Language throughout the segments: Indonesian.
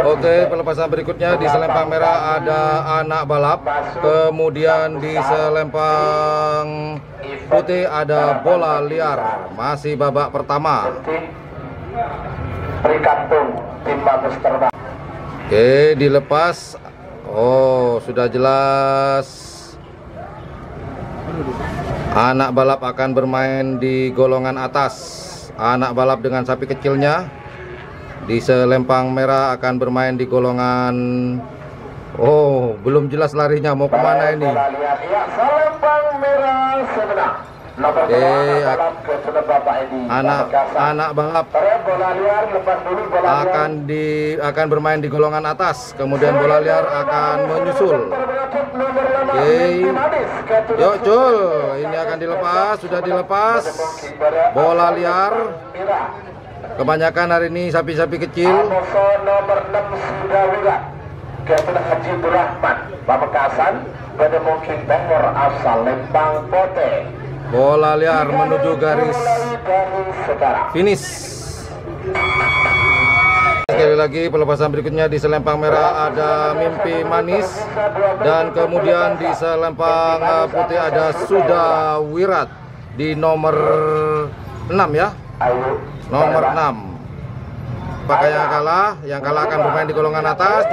Oke, pelepasan berikutnya di selempang merah ada anak balap. Kemudian di selempang putih ada bola liar. Masih babak pertama. Oke, dilepas. Oh, sudah jelas. Anak balap akan bermain di golongan atas. Anak balap dengan sapi kecilnya di selempang merah akan bermain di golongan. Oh, belum jelas larinya mau kemana ini. Oke, anak balap akan bermain di golongan atas. Kemudian bola liar akan menyusul. Oke, yuk Cul, ini akan dilepas, sudah dilepas. Bola liar. Kebanyakan hari ini sapi-sapi kecil. Nomor 6 sudah wirat. Kapten Haji Rahman, Pamekasan, pada mungkin Timur asal Lembang Pote. Bola liar menuju garis finish. Sekali lagi pelepasan berikutnya di selempang merah ada Mimpi Manis. Dan kemudian di selempang putih ada Sudah Wirat di nomor 6 ya. Nomor 6. Pakai yang kalah akan bermain di golongan atas.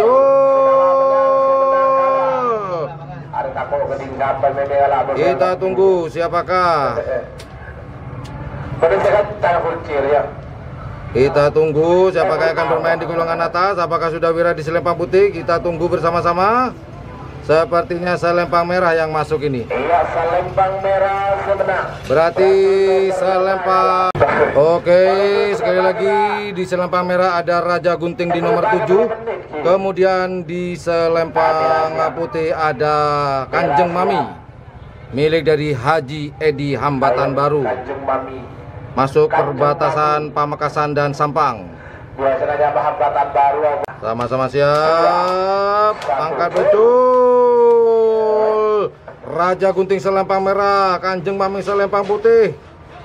Kita tunggu siapakah. Kita tunggu siapakah yang akan bermain di golongan atas. Apakah Sudah Wirat di selempang putih? Kita tunggu bersama-sama. Sepertinya selempang merah yang masuk ini. Iya, selempang merah sebenarnya. Berarti selempang. Oke, sekali lagi di selempang merah ada Raja Gunting di nomor 7. Kemudian di selempang putih ada Kanjeng Mami, milik dari Haji Edi Hambatan Baru. Kanjeng Mami. Masuk perbatasan Pamekasan dan Sampang. Biasanya Hambatan Baru. Sama-sama siap. Angkat betul. Raja Gunting selempang merah, Kanjeng Mami selempang putih.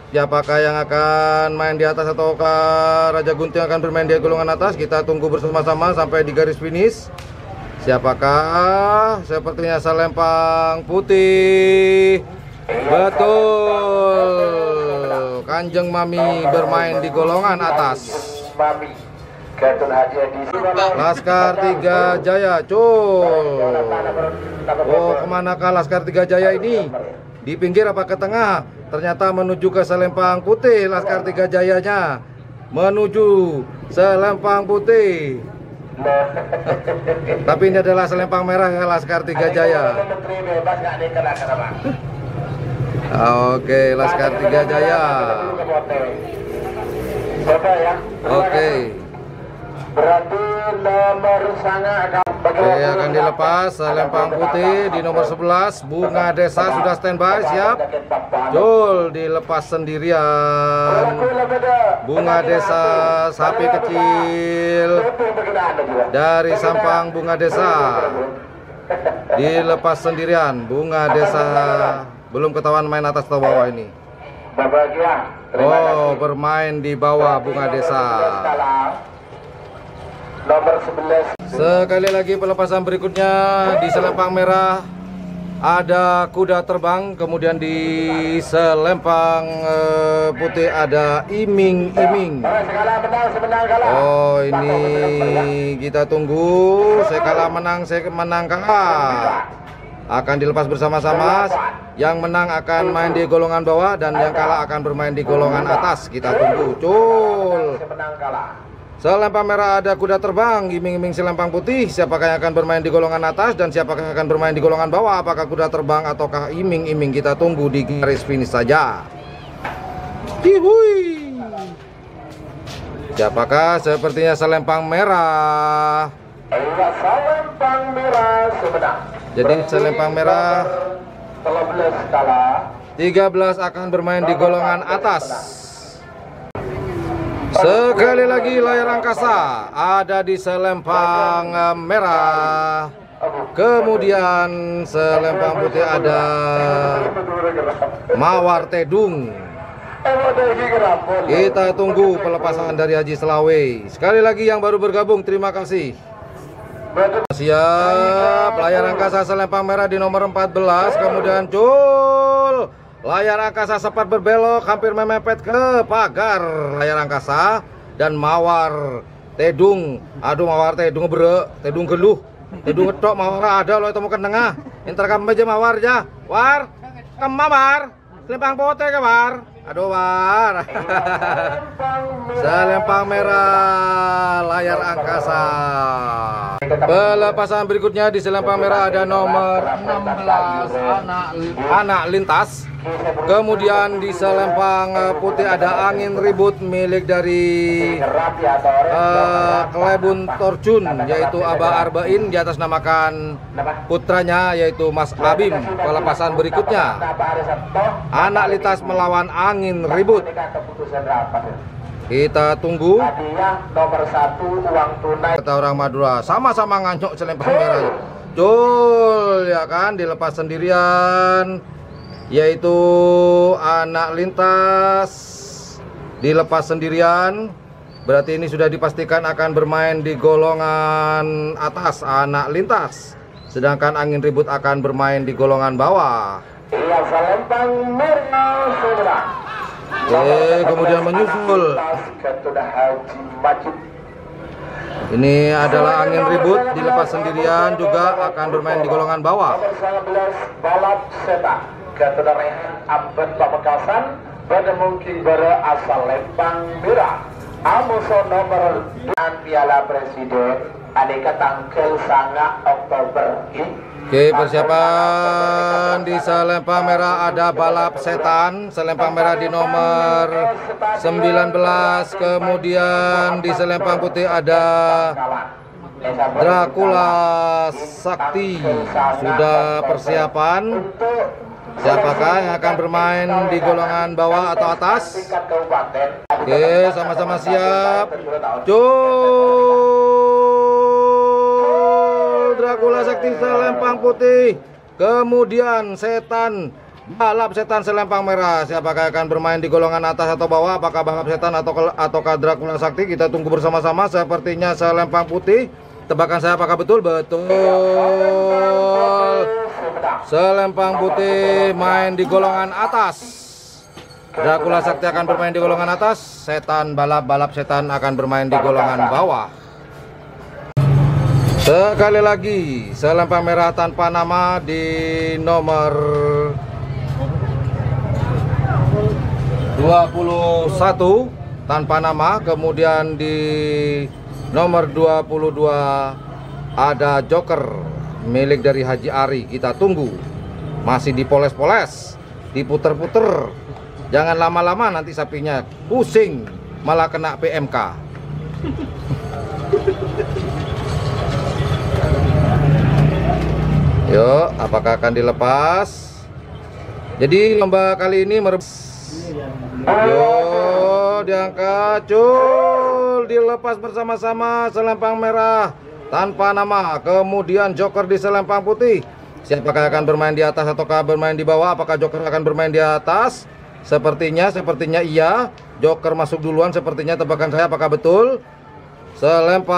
Siapakah yang akan main di atas ataukah Raja Gunting akan bermain di golongan atas? Kita tunggu bersama-sama sampai di garis finish. Siapakah? Sepertinya selempang putih. Betul. Kanjeng Mami bermain di golongan atas. Mami. Laskar Tiga Jaya, Cul. Oh, kemanakah Laskar Tiga Jaya ini? Di pinggir apa ke tengah? Ternyata menuju ke selempang putih. Laskar Tiga Jayanya menuju selempang putih. Tapi ini adalah selempang merah ya, Laskar Tiga Jaya. Oke, Laskar Tiga Jaya. Oke. Berarti nomor sana akan dilepas selempang putih di nomor 11. Bunga Desa sudah standby, siap. Jul dilepas sendirian. Bunga Desa sapi kecil dari Sampang. Bunga Desa dilepas sendirian. Bunga Desa belum ketahuan main atas atau bawah ini. Oh, bermain di bawah Bunga Desa. Nomor 11. Sekali lagi pelepasan berikutnya di selempang merah ada Kuda Terbang. Kemudian di selempang putih ada Iming-iming. Oh, ini kita tunggu. Saya kalah menang, saya menang kalah. Akan dilepas bersama-sama. Yang menang akan main di golongan bawah dan yang kalah akan bermain di golongan atas. Kita tunggu. Cul. Selempang merah ada Kuda Terbang, Iming-iming selempang putih. Siapakah yang akan bermain di golongan atas dan siapakah yang akan bermain di golongan bawah? Apakah Kuda Terbang ataukah Iming-iming? Kita tunggu di garis finish saja. Hihui. Siapakah? Sepertinya selempang merah. Selempang merah sebenarnya. Jadi selempang merah 13 akan bermain di golongan atas. Sekali lagi layar angkasa ada di selempang merah. Kemudian selempang putih ada Mawar Tedung. Kita tunggu pelepasan dari Haji Selawe. Sekali lagi yang baru bergabung, terima kasih. Siap, layar angkasa selempang merah di nomor 14. Kemudian cul, layar angkasa sempat berbelok, hampir memepet ke pagar layar angkasa. Dan mawar tedung, aduh mawar tedung bre, tedung geluh, tedung ngetok mawar ada lo temukan tengah. Interkam aja mawar ya, war, kemawar, selempang pote ke war. Aduh war. Selempang merah layar angkasa. Pelepasan berikutnya di selempang merah ada nomor 16 anak lintas. Kemudian di selempang putih ada angin ribut milik dari Klebun Torjun, yaitu Abah Arbain, di atas namakan putranya yaitu Mas Abim. Pelepasan berikutnya anak lintas melawan angin ribut. Kita tunggu. Nomor 1 uang tunai. Kata orang Madura, sama-sama ngancok selempang merah. Jul ya kan, dilepas sendirian, yaitu anak lintas dilepas sendirian. Berarti ini sudah dipastikan akan bermain di golongan atas anak lintas, sedangkan angin ribut akan bermain di golongan bawah. Iya, selempang merah sudah. Kemudian menyusul. Ini adalah angin ribut dilepas sendirian, juga akan bermain di golongan bawah. Nomor 19 balap setan Garuda Rehan Abad Pamekasan pada mungkin asal lempang merah. Amuso nomor 2 Piala Presiden aneka tanggal 9 Oktober ini. Oke, persiapan di selempang merah ada balap setan, selempang merah di nomor 19. Kemudian di selempang putih ada Dracula Sakti. Sudah persiapan. Siapakah yang akan bermain di golongan bawah atau atas? Oke, sama-sama siap. Dracula Sakti selempang putih. Kemudian setan, balap setan selempang merah. Siapakah akan bermain di golongan atas atau bawah? Apakah balap setan ataukah Dracula Sakti? Kita tunggu bersama-sama. Sepertinya selempang putih. Tebakan saya apakah betul? Betul. Selempang putih main di golongan atas. Dracula Sakti akan bermain di golongan atas. Setan balap setan akan bermain di golongan bawah. Sekali lagi, selempang merah tanpa nama di nomor 21 tanpa nama. Kemudian di nomor 22 ada Joker milik dari Haji Ari. Kita tunggu. Masih dipoles-poles, diputer-puter. Jangan lama-lama nanti sapinya pusing, malah kena PMK. Yuk, apakah akan dilepas? Jadi lomba kali ini yuk, diangkat, cul, dilepas bersama-sama selempang merah tanpa nama. Kemudian Joker di selempang putih. Siapakah akan bermain di atas ataukah bermain di bawah? Apakah Joker akan bermain di atas? Sepertinya iya. Joker masuk duluan sepertinya, tebakan saya apakah betul? Selempang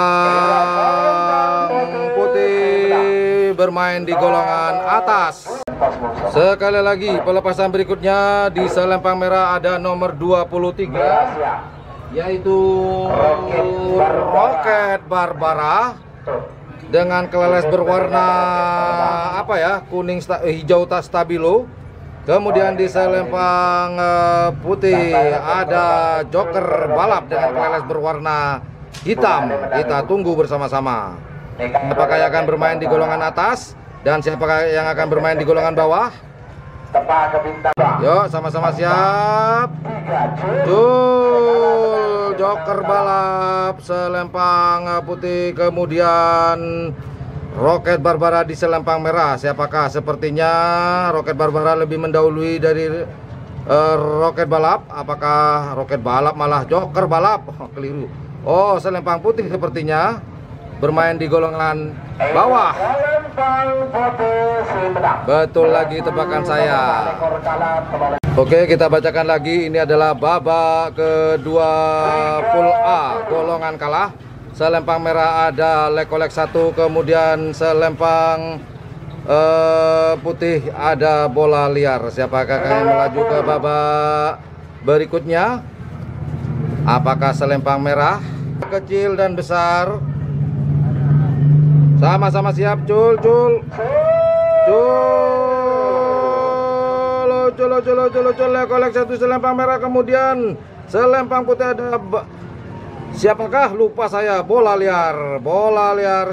putih bermain di golongan atas. Sekali lagi pelepasan berikutnya di selempang merah ada nomor 23, yaitu Roket Barbara dengan keleles berwarna apa ya, kuning hijau stabilo. Kemudian di selempang putih ada Joker balap dengan keleles berwarna hitam. Kita tunggu bersama-sama. Apakah yang akan bermain di golongan atas dan siapakah yang akan bermain di golongan bawah? Yuk, sama-sama siap. Joker balap selempang putih, kemudian Roket Barbara di selempang merah. Siapakah? Sepertinya Roket Barbara lebih mendahului dari Roket balap. Apakah Roket balap malah Joker balap? Oh, keliru. Oh, selempang putih sepertinya bermain di golongan bawah. Betul lagi tebakan saya. Oke, kita bacakan lagi. Ini adalah babak kedua full A, golongan kalah. Selempang merah ada lekolek 1, kemudian selempang putih ada bola liar. Siapakah yang melaju ke babak berikutnya? Apakah selempang merah, kecil dan besar? Sama-sama siap, cul. Lekolek 1 selempang merah, kemudian selempang putih ada siapakah? Lupa saya. Bola liar.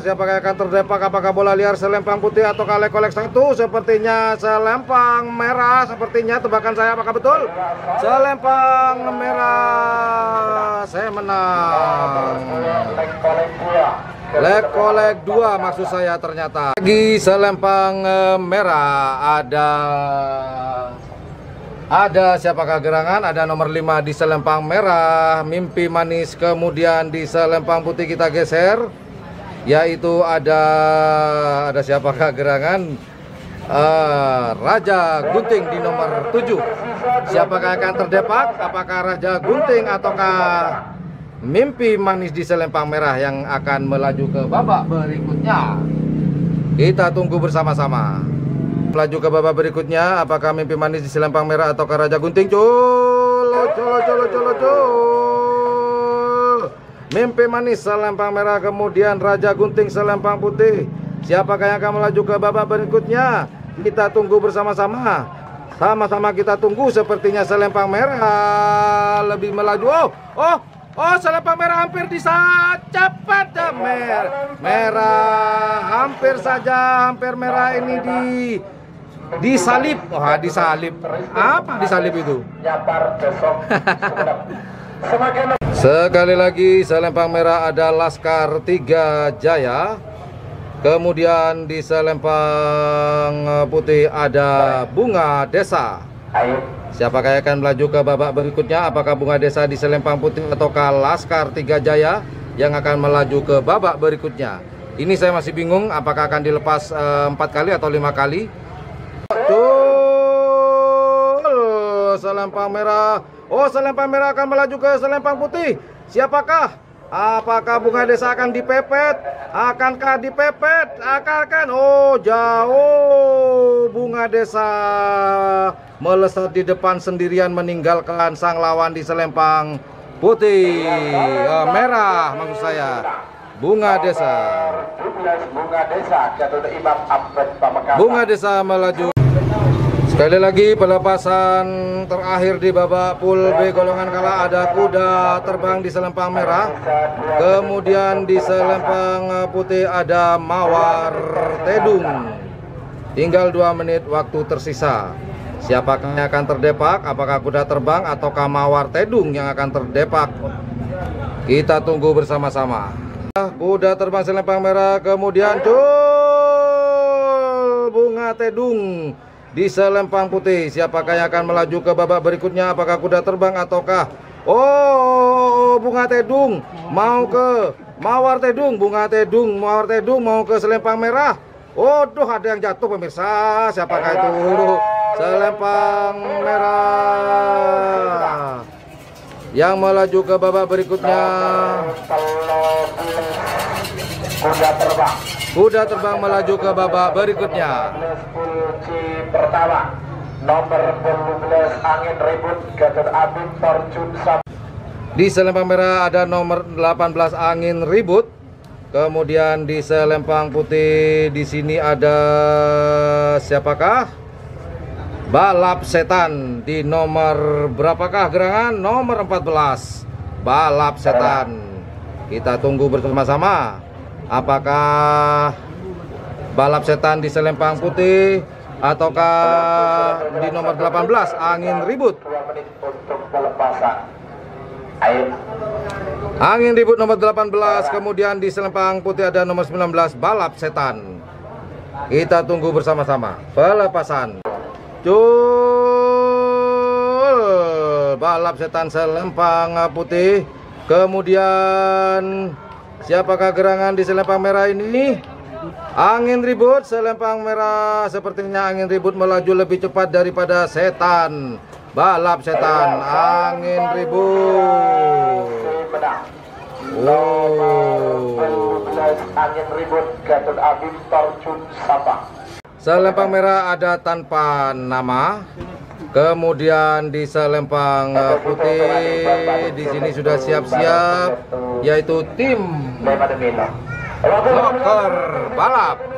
Siapakah yang akan terdepak? Apakah bola liar selempang putih atau lekolek 1? Sepertinya selempang merah. Sepertinya tebakan saya, apakah betul? Selempang merah. Saya menang. Lekolek 2 maksud saya ternyata. Lagi selempang merah ada siapakah gerangan? Ada nomor 5 di selempang merah, Mimpi Manis. Kemudian di selempang putih kita geser, yaitu ada siapakah gerangan? Raja Gunting di nomor 7. Siapakah akan terdepak? Apakah Raja Gunting ataukah Mimpi Manis di selempang merah yang akan melaju ke babak berikutnya? Kita tunggu bersama-sama. Melaju ke babak berikutnya, apakah Mimpi Manis di selempang merah ataukah Raja Gunting? Cul. Mimpi Manis selempang merah, kemudian Raja Gunting selempang putih. Siapakah yang akan melaju ke babak berikutnya? Kita tunggu bersama-sama. Sama-sama kita tunggu. Sepertinya selempang merah lebih melaju. Oh, selempang merah hampir cepat merah. Hampir merah ini disalip. Disalip. Apa disalip itu? Sekali lagi selempang merah ada Laskar 3 Jaya. Kemudian di selempang putih ada Bunga Desa. Siapakah yang akan melaju ke babak berikutnya? Apakah Bunga Desa di selempang putih ataukah Laskar 3 Jaya yang akan melaju ke babak berikutnya? Ini saya masih bingung apakah akan dilepas 4 kali atau 5 kali. Selempang merah. Selempang merah akan melaju ke selempang putih. Siapakah? Apakah Bunga Desa akan dipepet? Akankah dipepet? Jauh. Bunga Desa melesat di depan sendirian meninggalkan sang lawan di selempang putih. Merah maksud saya. Bunga Desa. Bunga Desa melaju. Sekali lagi pelepasan terakhir di babak pool B golongan kalah ada Kuda Terbang di selempang merah. Kemudian di selempang putih ada Mawar Tedung. Tinggal 2 menit waktu tersisa. Siapakah yang akan terdepak? Apakah Kuda Terbang ataukah Mawar Tedung yang akan terdepak? Kita tunggu bersama-sama. Kuda Terbang selempang merah, kemudian Bunga Tedung di selempang putih. Siapakah yang akan melaju ke babak berikutnya? Apakah Kuda Terbang ataukah Bunga Tedung mau ke Mawar Tedung? Mawar Tedung mau ke selempang merah. Ada yang jatuh pemirsa. Siapakah itu? Selempang merah yang melaju ke babak berikutnya. Kuda Terbang melaju ke babak berikutnya. Pertama, nomor 12 Angin Ribut Gatot Abid Fortune. Di selempang merah ada nomor 18 Angin Ribut. Kemudian di selempang putih di sini ada siapakah? Balap Setan di nomor berapakah gerangan? Nomor 14. Balap Setan. Kita tunggu bersama-sama. Apakah Balap Setan di selempang putih ataukah di nomor 18 Angin Ribut? 2 menit untuk pelepasan. Ayo. Angin Ribut nomor 18, kemudian di selempang putih ada nomor 19 Balap Setan. Kita tunggu bersama-sama pelepasan. Balap Setan selempang putih. Kemudian siapakah gerangan di selempang merah ini? Angin Ribut selempang merah. Sepertinya Angin Ribut melaju lebih cepat daripada Setan. balap setan angin ribut. Oh, angin ribut Gatot Abim Torjun Sabang. Selempang merah ada tanpa nama. Kemudian di selempang putih di sini sudah siap-siap, yaitu tim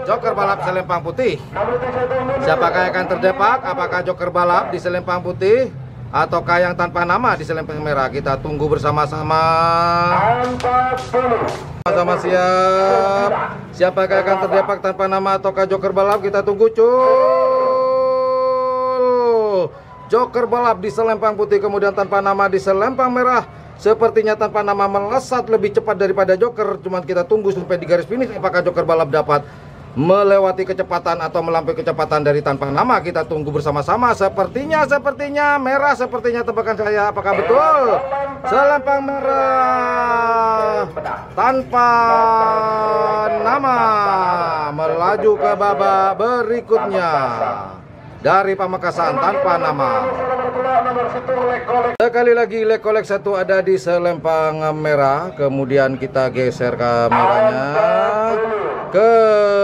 Joker balap selempang putih. Siapakah yang akan terdepak? Apakah Joker balap di selempang putih ataukah yang tanpa nama di selempang merah? Kita tunggu bersama-sama. Sama-sama siap. Siapakah yang akan terdepak tanpa nama ataukah Joker balap? Kita tunggu, cul. Joker balap di selempang putih, kemudian tanpa nama di selempang merah. Sepertinya tanpa nama melesat lebih cepat daripada Joker. Cuman kita tunggu sampai di garis finish. Apakah Joker balap dapat melewati kecepatan atau melampaui kecepatan dari tanpa nama? Kita tunggu bersama-sama. Sepertinya merah, sepertinya tebakan saya. Apakah betul? Selempang merah tanpa nama melaju ke babak berikutnya. Dari Pamekasan tanpa nama. Sekali lagi Lekolek 1 ada di selempang merah. Kemudian kita geser kameranya ke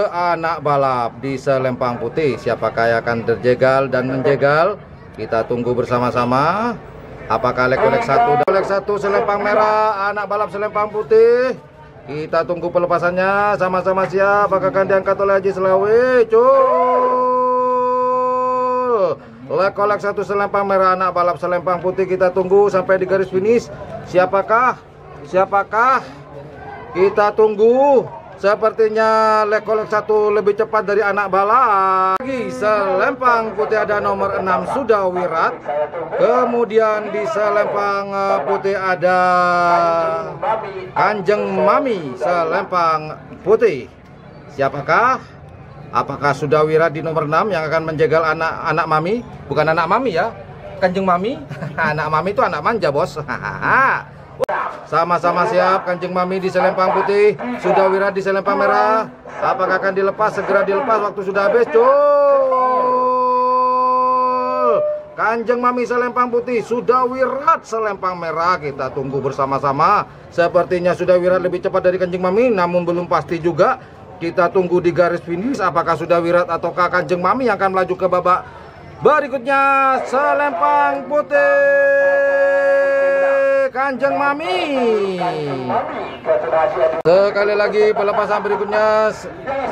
anak balap di selempang putih. Siapakah yang akan terjegal dan menjegal? Kita tunggu bersama-sama. Apakah Lekolek 1 selempang merah, anak balap selempang putih? Kita tunggu pelepasannya. Sama-sama siap. Apakah akan diangkat oleh Haji Selawi? Lekolek 1 selempang merah, anak balap selempang putih. Kita tunggu sampai di garis finish. Siapakah? Kita tunggu. Sepertinya Lekolek 1 lebih cepat dari anak balap. Lagi selempang putih ada nomor 6 sudah Wirat. Kemudian di selempang putih ada Kanjeng Mami selempang putih. Siapakah? Apakah sudah Wirat di nomor 6 yang akan menjegal anak Mami? Bukan anak Mami ya, Kanjeng Mami. Anak Mami itu anak manja, bos. Sama-sama siap. Kanjeng Mami di selempang putih, sudah Wirat di selempang merah. Apakah akan dilepas? Segera dilepas, waktu sudah habis. Kanjeng Mami selempang putih, sudah Wirat selempang merah. Kita tunggu bersama-sama. Sepertinya sudah Wirat lebih cepat dari Kanjeng Mami, namun belum pasti juga. Kita tunggu di garis finish. Apakah sudah Wirat ataukah Kanjeng Mami yang akan melaju ke babak berikutnya? Selempang putih Kanjeng Mami. Sekali lagi pelepasan berikutnya.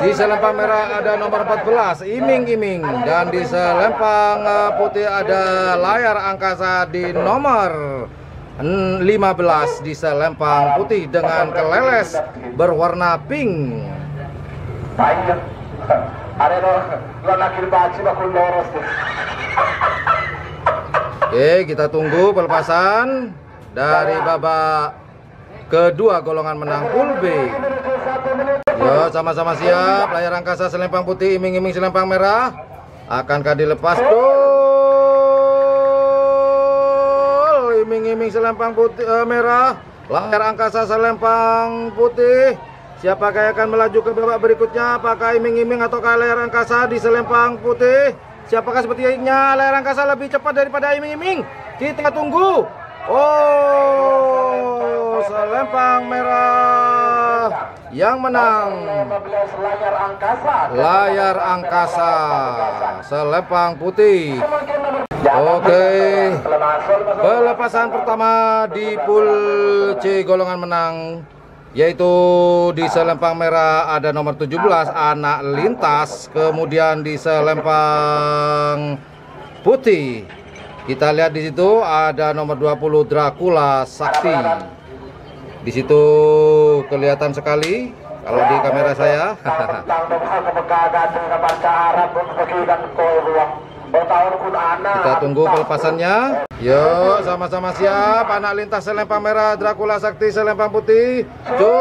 Di selempang merah ada nomor 14 Iming-iming, dan di selempang putih ada layar angkasa di nomor 15 di selempang putih dengan keleles berwarna pink. Oke, kita tunggu pelepasan dari babak kedua golongan menang pool B. Yo, sama-sama siap. Layar angkasa selempang putih, iming-iming selempang merah. Akankah dilepas? Iming-iming selempang putih merah. Layar angkasa selempang putih. Siapakah yang akan melaju ke babak berikutnya? Apakah iming-iming ataukah layar angkasa di selempang putih? Siapakah sepertinya layar angkasa lebih cepat daripada iming-iming? Kita tunggu. Oh, selempang merah yang menang. Layar angkasa selempang putih. Oke. Pelepasan pertama di pool C golongan menang, yaitu di selempang merah ada nomor 17 anak lintas. Kemudian di selempang putih kita lihat di situ ada nomor 20 Dracula Sakti. Di situ kelihatan sekali kalau di kamera saya. Kita tunggu pelepasannya. Yuk, sama-sama siap. Anak lintas selempang merah Dracula Sakti selempang putih. Jul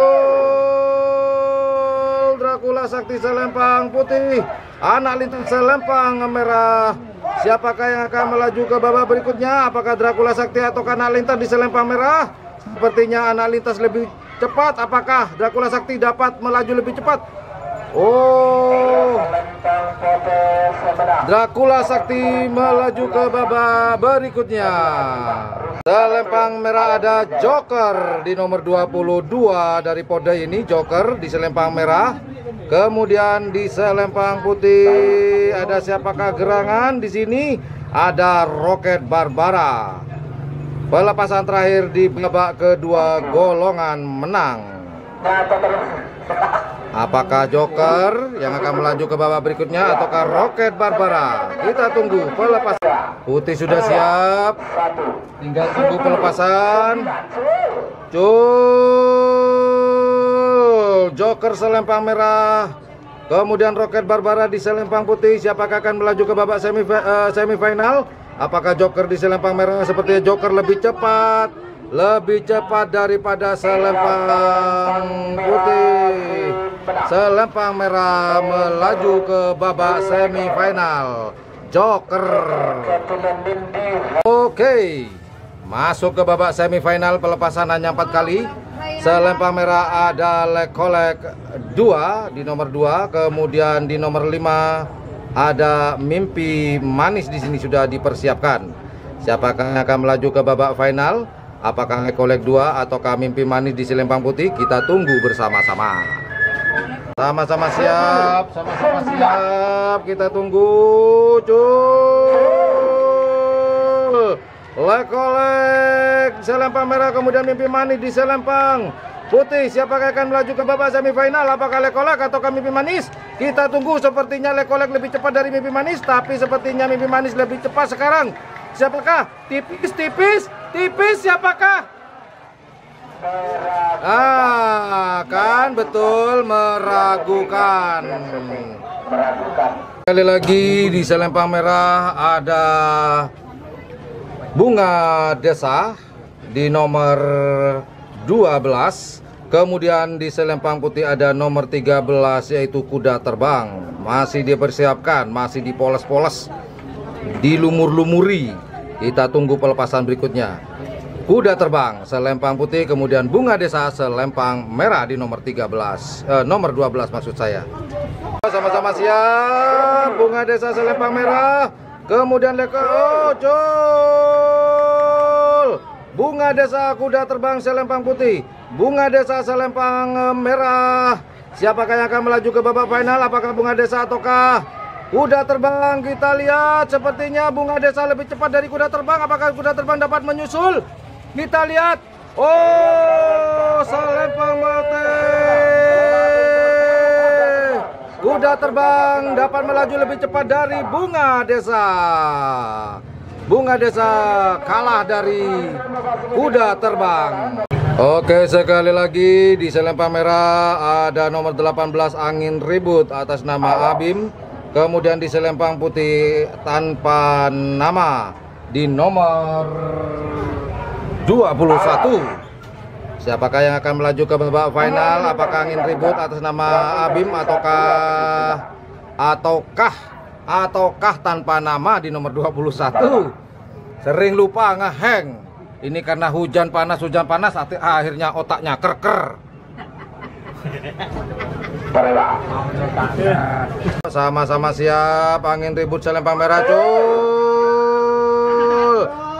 Dracula Sakti selempang putih. Anak lintas selempang merah. Siapakah yang akan melaju ke babak berikutnya? Apakah Dracula Sakti atau anak lintas di selempang merah? Sepertinya anak lintas lebih cepat. Apakah Dracula Sakti dapat melaju lebih cepat? Oh, Dracula Sakti melaju ke babak berikutnya. Selempang merah ada Joker di nomor 22 dari Pode ini, Joker di selempang merah. Kemudian di selempang putih ada siapakah gerangan di sini? Ada Roket Barbara. Pelepasan terakhir di babak kedua golongan menang. Apakah Joker yang akan melaju ke babak berikutnya ataukah Roket Barbara? Kita tunggu pelepasan. Putih sudah siap. Tinggal tunggu pelepasan. Joker selempang merah. Kemudian Roket Barbara di selempang putih. Siapakah akan melaju ke babak semifinal? Apakah Joker di selempang merah sepertinya Joker lebih cepat daripada selempang putih. Selempang merah melaju ke babak semifinal. Joker. Oke, masuk ke babak semifinal. Pelepasan hanya 4 kali. Selempang merah ada Lekolek 2 di nomor 2. Kemudian di nomor 5 ada Mimpi Manis, di sini sudah dipersiapkan. Siapakah yang akan melaju ke babak final? Apakah Lekolek 2 ataukah Mimpi Manis di selempang putih? Kita tunggu bersama-sama. Sama-sama siap, kita tunggu. Lekolek selempang merah, kemudian Mimpi Manis di selempang putih. Siapakah akan melaju ke babak semifinal? Apakah Lekolek ataukah Mimpi Manis? Kita tunggu. Sepertinya Lekolek lebih cepat dari Mimpi Manis, tapi sepertinya Mimpi Manis lebih cepat sekarang. Siapakah? Tipis siapakah? Kan betul meragukan. Sekali lagi di selempang merah ada Bunga Desa di nomor 12. Kemudian di selempang putih ada nomor 13 yaitu Kuda Terbang. Masih dipersiapkan, masih dipoles-poles, dilumur-lumuri. Kita tunggu pelepasan berikutnya. Kuda Terbang selempang putih, kemudian Bunga Desa selempang merah di nomor 13, nomor 12 maksud saya. Sama-sama siap. Bunga Desa selempang merah, kemudian Bunga Desa Kuda Terbang selempang putih, Bunga Desa selempang merah. Siapakah yang akan melaju ke babak final? Apakah Bunga Desa ataukah Kuda Terbang? Kita lihat, sepertinya Bunga Desa lebih cepat dari Kuda Terbang. Apakah Kuda Terbang dapat menyusul? Kita lihat. Selempang putih. Kuda Terbang dapat melaju lebih cepat dari Bunga Desa. Bunga Desa kalah dari Kuda Terbang. Oke, sekali lagi di selempang merah ada nomor 18 Angin Ribut atas nama Abim. Kemudian di selempang putih tanpa nama di nomor 21. Siapakah yang akan melaju ke babak final? Apakah Angin Ribut atas nama Abim ataukah tanpa nama di nomor 21? Sering lupa ngeheng. Ini karena hujan panas akhirnya otaknya kerker. Sama-sama siap. Angin Ribut selempang merah,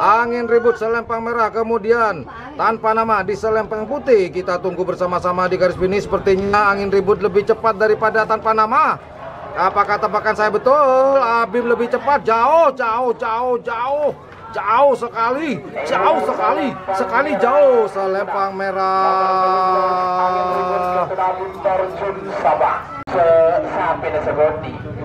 Angin Ribut selempang merah, kemudian tanpa nama di selempang putih. Kita tunggu bersama-sama di garis finish. Sepertinya Angin Ribut lebih cepat daripada tanpa nama. Apakah tebakan saya betul? Abim lebih cepat, jauh sekali, jauh. Selempang merah.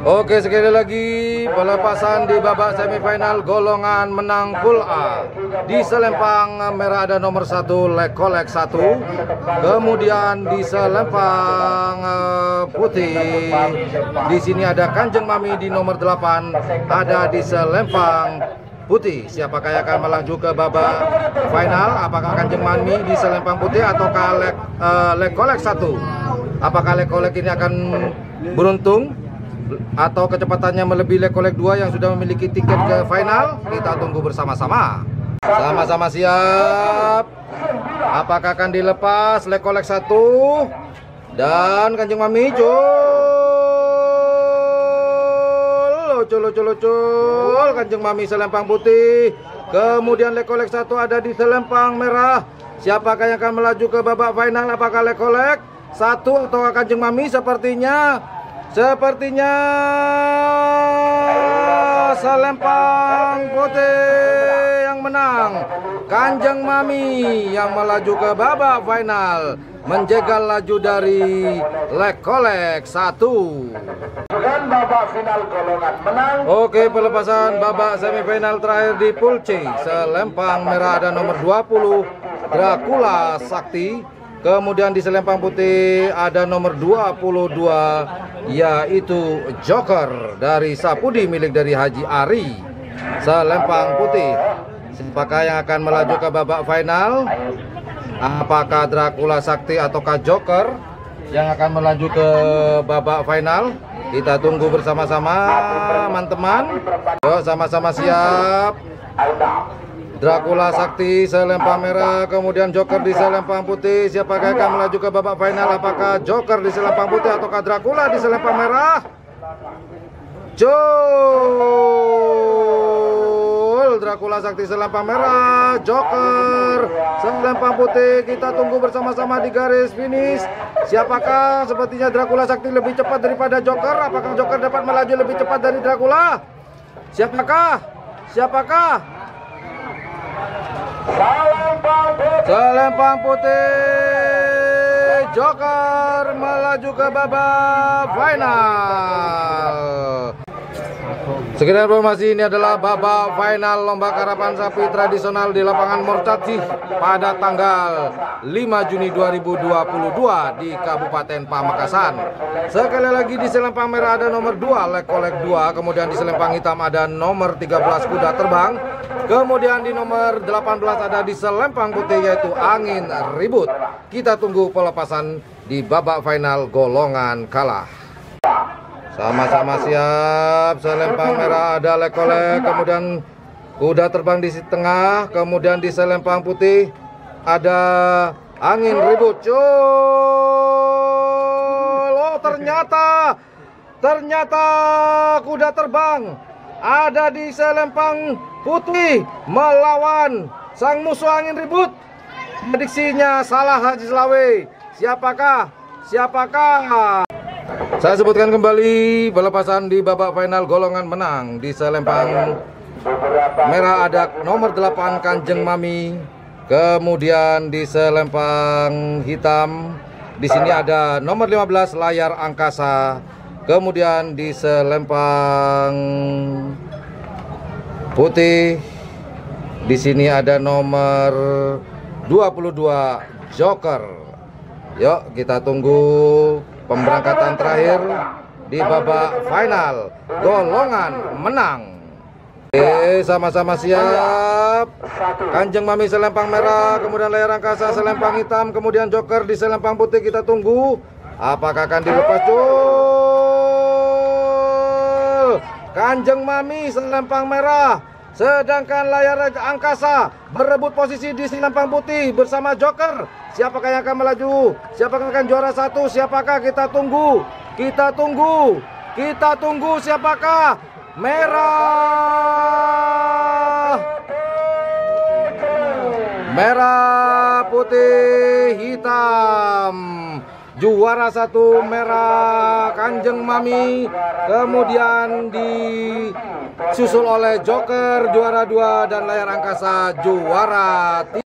Oke, sekali lagi pelepasan di babak semifinal golongan menang pool A. Di selempang merah ada nomor 1 Lekolek 1. Kemudian di selempang putih di sini ada Kanjeng Mami di nomor 8. Ada di selempang putih. Siapakah yang akan melaju ke babak final? Apakah Kanjeng Mami di selempang putih ataukah Lekolek 1? Apakah Lekolek ini akan beruntung atau kecepatannya melebihi Lekolek 2 yang sudah memiliki tiket ke final? Kita tunggu bersama-sama. Sama-sama siap. Apakah akan dilepas Lekolek 1 dan Kanjeng Mami? Lucul Kanjeng Mami selempang putih. Kemudian Lekolek 1 ada di selempang merah. Siapakah yang akan melaju ke babak final? Apakah Lekolek 1 atau Kanjeng Mami? Sepertinya selempang putih yang menang. Kanjeng Mami yang melaju ke babak final, menjegal laju dari Lekolek 1. Dengan babak final golongan menang. Oke, pelepasan babak semifinal terakhir di pool C. Selempang merah ada nomor 20 Dracula Sakti. Kemudian di selempang putih ada nomor 22 yaitu Joker dari Sapudi milik dari Haji Ari. Selempang putih. Siapakah yang akan melaju ke babak final? Apakah Dracula Sakti ataukah Joker yang akan melaju ke babak final? Kita tunggu bersama-sama teman-teman. Yuk sama-sama siap. Dracula Sakti selempang merah, kemudian Joker di selempang putih. Siapakah yang akan melaju ke babak final? Apakah Joker di selempang putih ataukah Dracula di selempang merah? Dracula Sakti selempang merah, Joker selempang putih. Kita tunggu bersama-sama di garis finish. Siapakah? Sepertinya Dracula Sakti lebih cepat daripada Joker. Apakah Joker dapat melaju lebih cepat dari Dracula? Siapakah? Selempang putih, Joker melaju ke babak final. Sekedar informasi, ini adalah babak final lomba karapan sapi tradisional di lapangan Mortati pada tanggal 5 Juni 2022 di Kabupaten Pamekasan. Sekali lagi di selempang merah ada nomor 2 Lekolek 2, kemudian di selempang hitam ada nomor 13 Kuda Terbang, kemudian di nomor 18 ada di selempang putih yaitu Angin Ribut. Kita tunggu pelepasan di babak final golongan kalah. Sama-sama siap. Selempang merah ada Lekolek, kemudian Kuda Terbang di tengah, kemudian di selempang putih ada Angin Ribut. Oh, ternyata Kuda Terbang ada di selempang putih melawan sang musuh Angin Ribut. Prediksinya salah Haji Slawe. Siapakah? Saya sebutkan kembali pelepasan di babak final golongan menang. Di selempang merah ada nomor 8 Kanjeng Mami. Kemudian di selempang hitam di sini ada nomor 15 Layar Angkasa. Kemudian di selempang putih di sini ada nomor 22 Joker. Yuk kita tunggu pemberangkatan terakhir di babak final golongan menang. Oke, sama-sama siap. Kanjeng Mami selempang merah, kemudian Layar Angkasa selempang hitam, kemudian Joker di selempang putih. Kita tunggu apakah akan dilepas. Kanjeng Mami selempang merah, sedangkan Layar Angkasa berebut posisi di selempang putih bersama Joker. Siapakah yang akan melaju? Siapakah akan juara 1? Siapakah? Kita tunggu siapakah? Merah, putih, hitam. Juara 1 merah Kanjeng Mami, kemudian disusul oleh Joker juara 2 dan Layar Angkasa juara 3.